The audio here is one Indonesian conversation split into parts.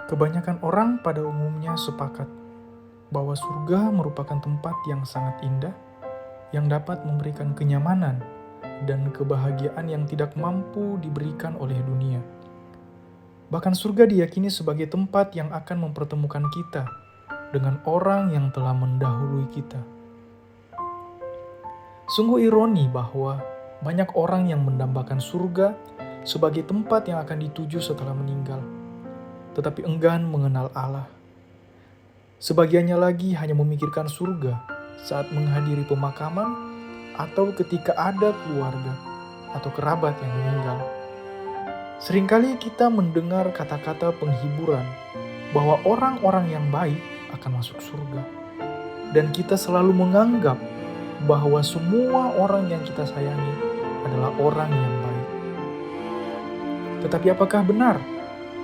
Kebanyakan orang pada umumnya sepakat bahwa surga merupakan tempat yang sangat indah, yang dapat memberikan kenyamanan dan kebahagiaan yang tidak mampu diberikan oleh dunia. Bahkan surga diyakini sebagai tempat yang akan mempertemukan kita dengan orang yang telah mendahului kita. Sungguh ironi bahwa banyak orang yang mendambakan surga sebagai tempat yang akan dituju setelah meninggal, tetapi enggan mengenal Allah. Sebagiannya lagi hanya memikirkan surga saat menghadiri pemakaman atau ketika ada keluarga atau kerabat yang meninggal. Seringkali kita mendengar kata-kata penghiburan bahwa orang-orang yang baik akan masuk surga. Dan kita selalu menganggap bahwa semua orang yang kita sayangi adalah orang yang baik. Tetapi apakah benar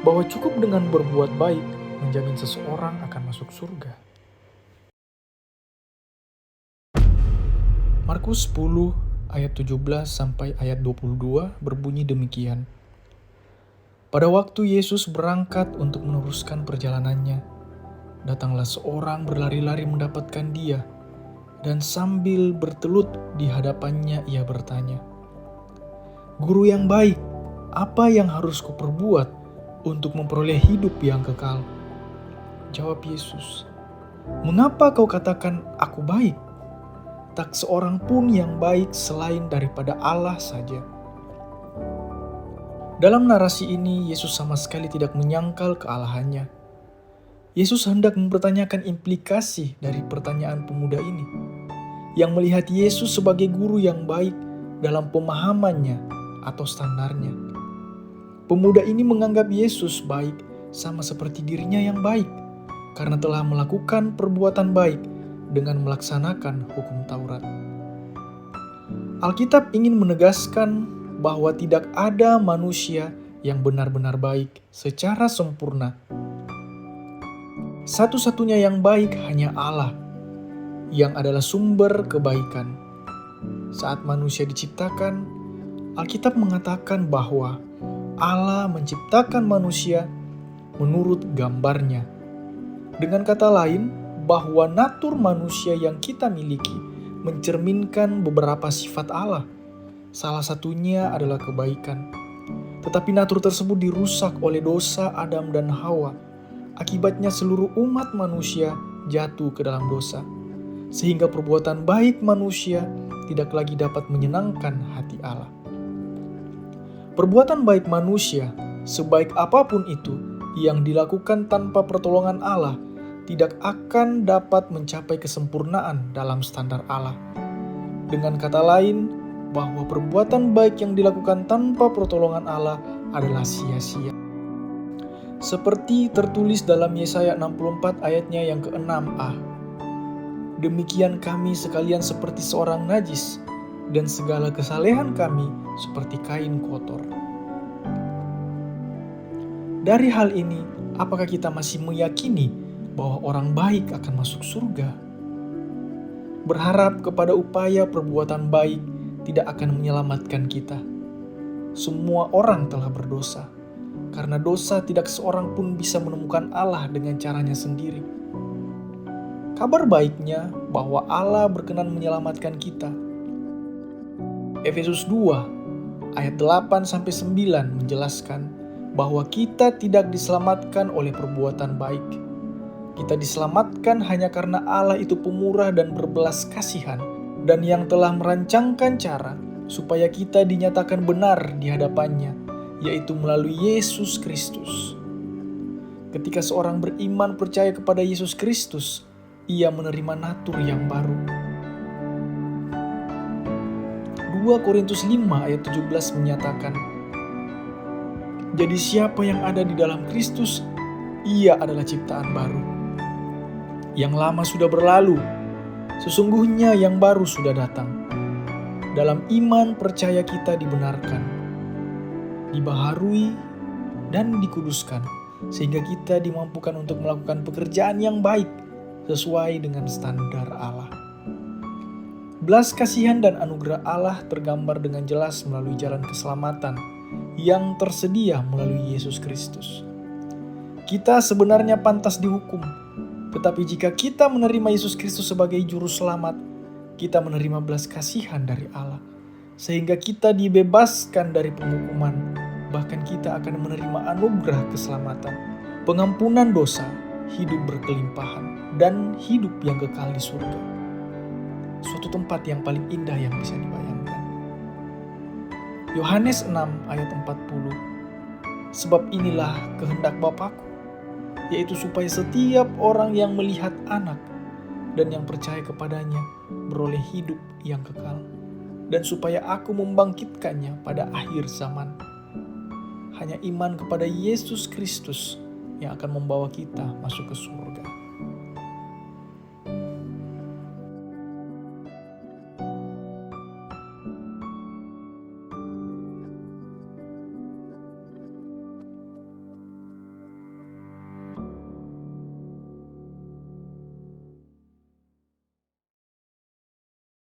bahwa cukup dengan berbuat baik menjamin seseorang akan masuk surga? Markus 10 ayat 17 sampai ayat 22 berbunyi demikian. Pada waktu Yesus berangkat untuk meneruskan perjalanannya, datanglah seorang berlari-lari mendapatkan dia, dan sambil bertelut di hadapannya ia bertanya, "Guru yang baik, apa yang harus kuperbuat untuk memperoleh hidup yang kekal?" Jawab Yesus, "Mengapa kau katakan aku baik? Tak seorang pun yang baik selain daripada Allah saja." Dalam narasi ini, Yesus sama sekali tidak menyangkal kealahannya. Yesus hendak mempertanyakan implikasi dari pertanyaan pemuda ini, yang melihat Yesus sebagai guru yang baik dalam pemahamannya atau standarnya. Pemuda ini menganggap Yesus baik sama seperti dirinya yang baik, karena telah melakukan perbuatan baik dengan melaksanakan hukum Taurat. Alkitab ingin menegaskan bahwa tidak ada manusia yang benar-benar baik secara sempurna. Satu-satunya yang baik hanya Allah, yang adalah sumber kebaikan. Saat manusia diciptakan, Alkitab mengatakan bahwa Allah menciptakan manusia menurut gambarnya. Dengan kata lain, bahwa natur manusia yang kita miliki mencerminkan beberapa sifat Allah. Salah satunya adalah kebaikan. Tetapi natur tersebut dirusak oleh dosa Adam dan Hawa. Akibatnya seluruh umat manusia jatuh ke dalam dosa. Sehingga perbuatan baik manusia tidak lagi dapat menyenangkan hati Allah. Perbuatan baik manusia, sebaik apapun itu, yang dilakukan tanpa pertolongan Allah, tidak akan dapat mencapai kesempurnaan dalam standar Allah. Dengan kata lain, bahwa perbuatan baik yang dilakukan tanpa pertolongan Allah adalah sia-sia. Seperti tertulis dalam Yesaya 64 ayatnya yang ke-6a. "Demikian kami sekalian seperti seorang najis, dan segala kesalehan kami seperti kain kotor." Dari hal ini, apakah kita masih meyakini bahwa orang baik akan masuk surga? Berharap kepada upaya perbuatan baik tidak akan menyelamatkan kita. Semua orang telah berdosa. Karena dosa, tidak seorang pun bisa menemukan Allah dengan caranya sendiri. Kabar baiknya bahwa Allah berkenan menyelamatkan kita. Efesus 2 ayat 8-9 menjelaskan bahwa kita tidak diselamatkan oleh perbuatan baik. Kita diselamatkan hanya karena Allah itu pemurah dan berbelas kasihan, dan yang telah merancangkan cara supaya kita dinyatakan benar di hadapannya, yaitu melalui Yesus Kristus. Ketika seorang beriman percaya kepada Yesus Kristus, ia menerima natur yang baru. 2 Korintus 5 ayat 17 menyatakan, "Jadi siapa yang ada di dalam Kristus, ia adalah ciptaan baru. Yang lama sudah berlalu, sesungguhnya yang baru sudah datang." Dalam iman percaya kita dibenarkan, dibaharui, dan dikuduskan, sehingga kita dimampukan untuk melakukan pekerjaan yang baik sesuai dengan standar Allah. Belas kasihan dan anugerah Allah tergambar dengan jelas melalui jalan keselamatan yang tersedia melalui Yesus Kristus. Kita sebenarnya pantas dihukum, tetapi jika kita menerima Yesus Kristus sebagai juru selamat, kita menerima belas kasihan dari Allah, sehingga kita dibebaskan dari penghukuman. Bahkan kita akan menerima anugerah keselamatan, pengampunan dosa, hidup berkelimpahan, dan hidup yang kekal di surga. Suatu tempat yang paling indah yang bisa dibayangkan. Yohanes 6 ayat 40. Sebab inilah kehendak Bapa-Ku, yaitu supaya setiap orang yang melihat Anak dan yang percaya kepadanya beroleh hidup yang kekal, dan supaya Aku membangkitkannya pada akhir zaman. Hanya iman kepada Yesus Kristus yang akan membawa kita masuk ke surga.